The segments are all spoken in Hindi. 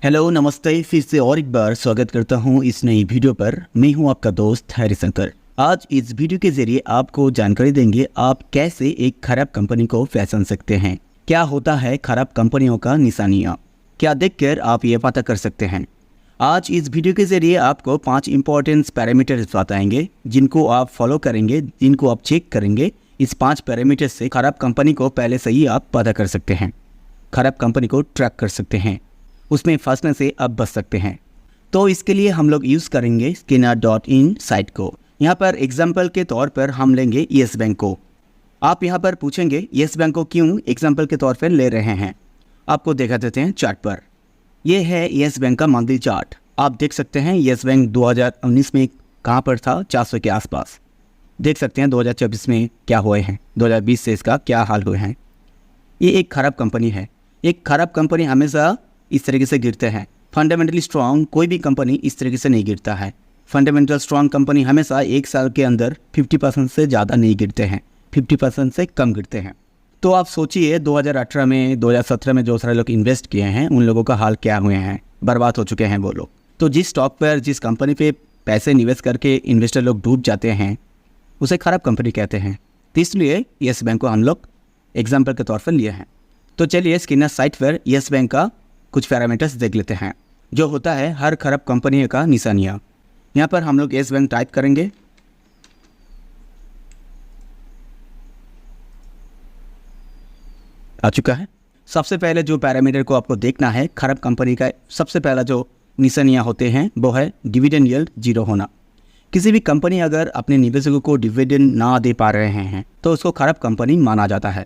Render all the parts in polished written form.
हेलो नमस्ते, फिर से और एक बार स्वागत करता हूं इस नई वीडियो पर। मैं हूं आपका दोस्त हरिशंकर। आज इस वीडियो के जरिए आपको जानकारी देंगे आप कैसे एक खराब कंपनी को पहचान सकते हैं, क्या होता है खराब कंपनियों का निशानियां, क्या देखकर आप ये पता कर सकते हैं। आज इस वीडियो के जरिए आपको 5 इंपॉर्टेंट पैरामीटर्स बताएंगे जिनको आप फॉलो करेंगे, जिनको आप चेक करेंगे। इस 5 पैरामीटर से खराब कंपनी को पहले से ही आप पता कर सकते हैं, खराब कंपनी को ट्रैक कर सकते हैं, उसमें फंसने से आप बच सकते हैं। तो इसके लिए हम लोग यूज़ करेंगे Skinner.in साइट को। यहाँ पर एग्जाम्पल के तौर पर हम लेंगे येस बैंक को। आप यहाँ पर पूछेंगे येस बैंक को क्यों एग्जाम्पल के तौर पर ले रहे हैं। आपको देखा देते हैं चार्ट पर। यह है येस बैंक का मंथली चार्ट। आप देख सकते हैं येस बैंक 2019 में कहाँ पर था, 400 के आसपास। देख सकते हैं 2024 में क्या हुए हैं, 2020 से इसका क्या हाल हुए हैं। ये एक खराब कंपनी है। एक खराब कंपनी हमेशा इस तरीके से गिरते हैं। फंडामेंटली स्ट्रॉन्ग कोई भी कंपनी इस तरीके से नहीं गिरता है। फंडामेंटल स्ट्रॉन्ग कंपनी हमेशा एक साल के अंदर 50% से ज़्यादा नहीं गिरते हैं, 50% से कम गिरते हैं। तो आप सोचिए 2018 में 2017 में जो सारे लोग इन्वेस्ट किए हैं उन लोगों का हाल क्या हुए हैं, बर्बाद हो चुके हैं वो लोग। तो जिस स्टॉक पर, जिस कंपनी पे पैसे निवेश करके इन्वेस्टर लोग डूब जाते हैं उसे खराब कंपनी कहते हैं। तो इसलिए येस बैंक को हम लोग एग्जाम्पल के तौर पर लिए हैं। तो चलिए स्किनर साइट पर येस बैंक का कुछ पैरामीटर्स देख लेते हैं जो होता है हर खराब कंपनी का निशानियाँ। यहाँ पर हम लोग येस बैंक टाइप करेंगे। आ चुका है। सबसे पहले जो पैरामीटर को आपको देखना है खराब कंपनी का, सबसे पहला जो निशानियाँ होते हैं वो है डिविडेंड यील्ड 0 होना। किसी भी कंपनी अगर अपने निवेशकों को डिविडेंड ना दे पा रहे हैं तो उसको खराब कंपनी माना जाता है।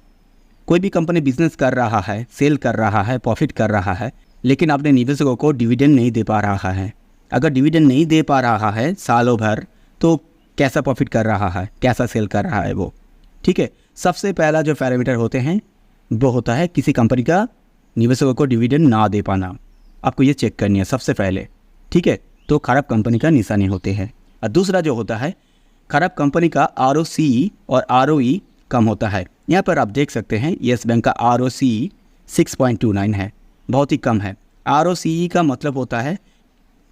कोई भी कंपनी बिजनेस कर रहा है, सेल कर रहा है, प्रॉफिट कर रहा है, लेकिन अपने निवेशकों को डिविडेंड नहीं दे पा रहा है। अगर डिविडेंड नहीं दे पा रहा है सालों भर तो कैसा प्रॉफिट कर रहा है, कैसा सेल कर रहा है वो। ठीक है, सबसे पहला जो पैरामीटर होते हैं वो होता है किसी कंपनी का निवेशकों को डिविडेंड ना दे पाना। आपको ये चेक करनी है सबसे पहले। ठीक है, तो खराब कंपनी का निशानी होते हैं। और दूसरा जो होता है खराब कंपनी का ROCE और ROE कम होता है। यहाँ पर आप देख सकते हैं येस बैंक का ROCE 6.29 है, बहुत ही कम है। ROCE का मतलब होता है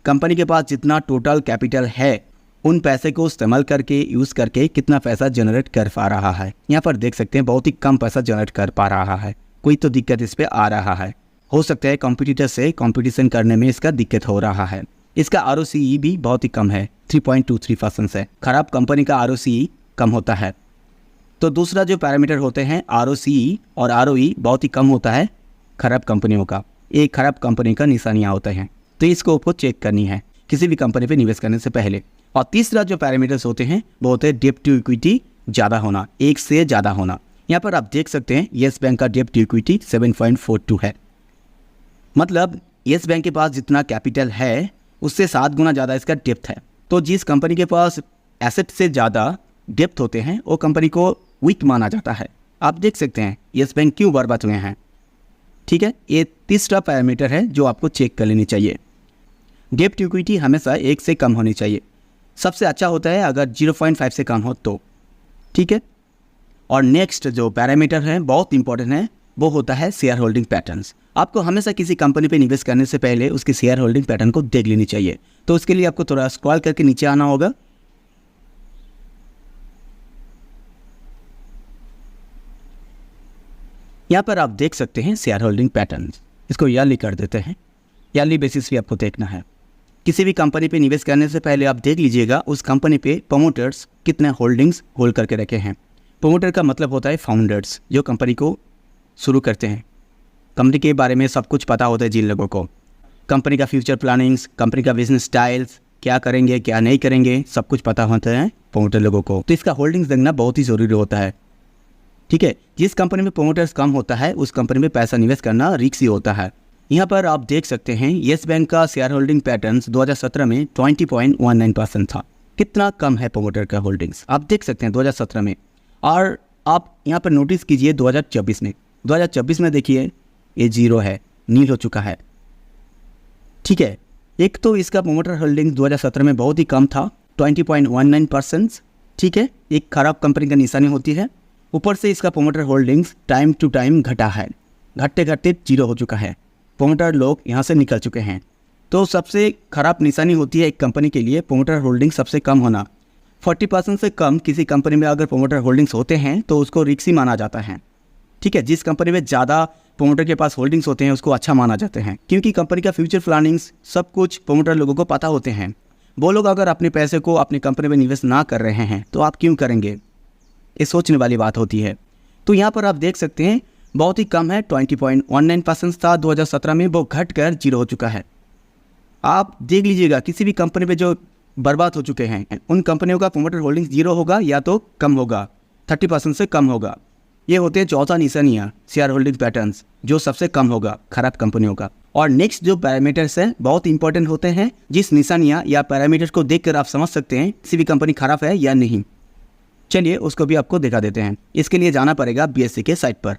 कंपनी के पास जितना टोटल कैपिटल है उन पैसे को इस्तेमाल करके, यूज़ करके कितना पैसा जनरेट कर पा रहा है। यहाँ पर देख सकते हैं बहुत ही कम पैसा जनरेट कर पा रहा है। कोई तो दिक्कत इस पर आ रहा है। हो सकता है कॉम्पिटिटर से कंपटीशन करने में इसका दिक्कत हो रहा है। इसका ROCE भी बहुत ही कम है, 3.23% है। खराब कंपनी का ROCE कम होता है। तो दूसरा जो पैरामीटर होते हैं ROCE और ROE बहुत ही कम होता है खराब कंपनियों का। एक खराब कंपनी का निशानियाँ होते हैं, तो इसको आपको चेक करनी है किसी भी कंपनी पे निवेश करने से पहले। और तीसरा जो पैरामीटर्स होते हैं वो होते हैं डेब्ट टू इक्विटी ज़्यादा होना, एक से ज़्यादा होना। यहाँ पर आप देख सकते हैं येस बैंक का डेब्ट टू इक्विटी 7.42 है। मतलब येस बैंक के पास जितना कैपिटल है उससे 7 गुना ज़्यादा इसका डेप्थ है। तो जिस कंपनी के पास एसेट से ज़्यादा डेप्थ होते हैं वो कंपनी को वीक माना जाता है। आप देख सकते हैं येस बैंक क्यों बर्बाद हुए हैं। ठीक है, ये तीसरा पैरामीटर है जो आपको चेक कर लेनी चाहिए। डेब्ट इक्विटी हमेशा 1 से कम होनी चाहिए। सबसे अच्छा होता है अगर 0.5 से कम हो तो। ठीक है, और नेक्स्ट जो पैरामीटर है बहुत इंपॉर्टेंट है वो होता है शेयर होल्डिंग पैटर्न्स। आपको हमेशा किसी कंपनी पे निवेश करने से पहले उसकी शेयर होल्डिंग पैटर्न को देख लेनी चाहिए। तो उसके लिए आपको थोड़ा स्क्रॉल करके नीचे आना होगा। यहाँ पर आप देख सकते हैं शेयर होल्डिंग पैटर्न। इसको ईयरली कर देते हैं, ईयरली बेसिस पे आपको देखना है। किसी भी कंपनी पे निवेश करने से पहले आप देख लीजिएगा उस कंपनी पे प्रमोटर्स कितने होल्डिंग्स होल्ड करके रखे हैं। प्रमोटर का मतलब होता है फाउंडर्स, जो कंपनी को शुरू करते हैं। कंपनी के बारे में सब कुछ पता होता है जिन लोगों को, कंपनी का फ्यूचर प्लानिंग्स, कंपनी का बिजनेस स्टाइल्स, क्या करेंगे क्या नहीं करेंगे, सब कुछ पता होता है प्रमोटर लोगों को। तो इसका होल्डिंग्स देखना बहुत ही ज़रूरी होता है। ठीक है, जिस कंपनी में प्रमोटर्स कम होता है उस कंपनी में पैसा निवेश करना रिस्की होता है। यहाँ पर आप देख सकते हैं येस बैंक का शेयर होल्डिंग पैटर्न्स 2017 में 20.19% था। कितना कम है प्रमोटर का होल्डिंग्स आप देख सकते हैं 2017 में। और आप यहाँ पर नोटिस कीजिए 2024 में देखिए ये 0 है, नील हो चुका है। ठीक है, एक तो इसका प्रमोटर होल्डिंग 2017 में बहुत ही कम था, 20.19%। ठीक है, एक खराब कंपनी का निशानी होती है। ऊपर से इसका promoter holdings time to time घटा है, घटते घटते 0 हो चुका है। प्रोमोटर लोग यहाँ से निकल चुके हैं। तो सबसे खराब निशानी होती है एक कंपनी के लिए प्रोमोटर होल्डिंग सबसे कम होना। 40% से कम किसी कंपनी में अगर प्रोमोटर होल्डिंग्स होते हैं तो उसको रिस्की माना जाता है। ठीक है, जिस कंपनी में ज़्यादा प्रोमोटर के पास होल्डिंग्स होते हैं उसको अच्छा माना जाते हैं, क्योंकि कंपनी का फ्यूचर प्लानिंग्स सब कुछ प्रोमोटर लोगों को पता होते हैं। वो लोग अगर अपने पैसे को अपनी कंपनी में निवेश ना कर रहे हैं तो आप क्यों करेंगे, ये सोचने वाली बात होती है। तो यहाँ पर आप देख सकते हैं बहुत ही कम है, 20.19% था 2017 में, वो घट कर 0 हो चुका है। आप देख लीजिएगा किसी भी कंपनी में जो बर्बाद हो चुके हैं उन कंपनियों का प्रोमोटर होल्डिंग्स 0 होगा या तो कम होगा, 30% से कम होगा। ये होते हैं 14 निशानियाँ शेयर होल्डिंग पैटर्न्स, जो सबसे कम होगा खराब कंपनियों का। और नेक्स्ट जो पैरामीटर्स हैं बहुत इंपॉर्टेंट होते हैं, जिस निशानियाँ या पैरामीटर्स को देखकर आप समझ सकते हैं किसी भी कंपनी खराब है या नहीं। चलिए उसको भी आपको दिखा देते हैं। इसके लिए जाना पड़ेगा BSE के साइट पर।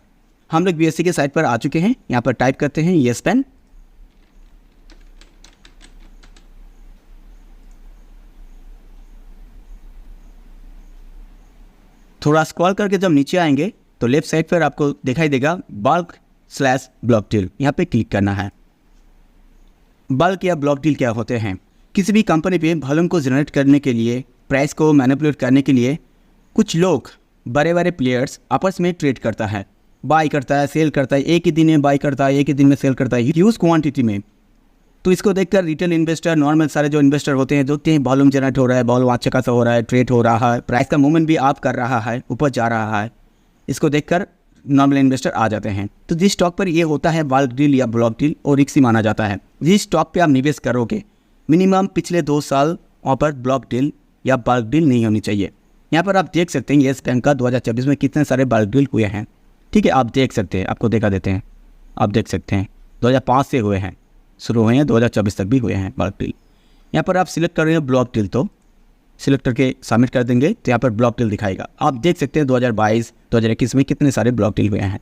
हम लोग BSE के साइट पर आ चुके हैं। यहाँ पर टाइप करते हैं येस पेन। थोड़ा स्क्रॉल करके जब नीचे आएंगे तो लेफ्ट साइड पर आपको दिखाई देगा बल्क/ब्लॉक डील, यहाँ पे क्लिक करना है। बल्क या ब्लॉक डील क्या होते हैं? किसी भी कंपनी पे वॉल्यूम को जनरेट करने के लिए, प्राइस को मैनिपुलेट करने के लिए कुछ लोग, बड़े बड़े प्लेयर्स आपस में ट्रेड करता है, बाई करता है, सेल करता है, एक ही दिन में बाई करता है, एक ही दिन में सेल करता है, ह्यूज क्वांटिटी में। तो इसको देखकर रिटेल इन्वेस्टर, नॉर्मल सारे जो इन्वेस्टर होते हैं, देखते हैं वॉल्यूम जनरेट हो रहा है, वॉल्यूम अच्छा खासा हो रहा है, ट्रेड हो रहा है, प्राइस का मूवमेंट भी आप कर रहा है, ऊपर जा रहा है, इसको देखकर नॉर्मल इन्वेस्टर आ जाते हैं। तो जिस स्टॉक पर ये होता है बल्क डील या ब्लॉक डील, और रिस्की माना जाता है। जिस स्टॉक पे आप निवेश करोगे मिनिमम पिछले 2 साल वहाँ पर ब्लॉक डील या बल्क डील नहीं होनी चाहिए। यहाँ पर आप देख सकते हैं येस बैंक का 2024 में कितने सारे बल्क डील हुए हैं। ठीक है, आप देख सकते हैं, आपको दिखा देते हैं। आप देख सकते हैं 2005 से हुए हैं, शुरू हुए हैं, 2024 तक भी हुए हैं बल्क डील। यहाँ पर आप सिलेक्ट कर रहे हैं ब्लॉक डील, तो सिलेक्ट करके सबमिट कर देंगे तो यहाँ पर ब्लॉक डील दिखाएगा। आप देख सकते हैं 2022, 2021 में कितने सारे ब्लॉक डील हुए हैं,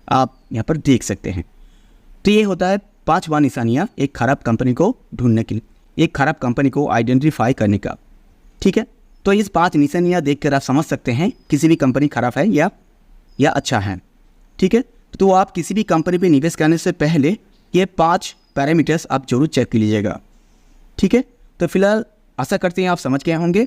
आप यहाँ पर देख सकते हैं। तो ये होता है 5वां निशानियाँ एक खराब कंपनी को ढूंढने के लिए, एक खराब कंपनी को आइडेंटिफाई करने का। ठीक है, तो इस 5 निशानियाँ देखकर आप समझ सकते हैं किसी भी कंपनी खराब है या अच्छा है। ठीक है, तो आप किसी भी कंपनी पे निवेश करने से पहले ये 5 पैरामीटर्स आप जरूर चेक कर लीजिएगा। ठीक है, तो फिलहाल आशा करते हैं आप समझ गए होंगे।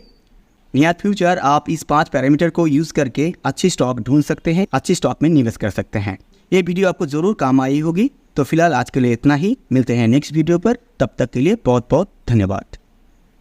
नियर फ्यूचर आप इस 5 पैरामीटर को यूज़ करके अच्छी स्टॉक ढूंढ सकते हैं, अच्छी स्टॉक में निवेश कर सकते हैं। ये वीडियो आपको ज़रूर काम आई होगी। तो फिलहाल आज के लिए इतना ही, मिलते हैं नेक्स्ट वीडियो पर, तब तक के लिए बहुत बहुत धन्यवाद।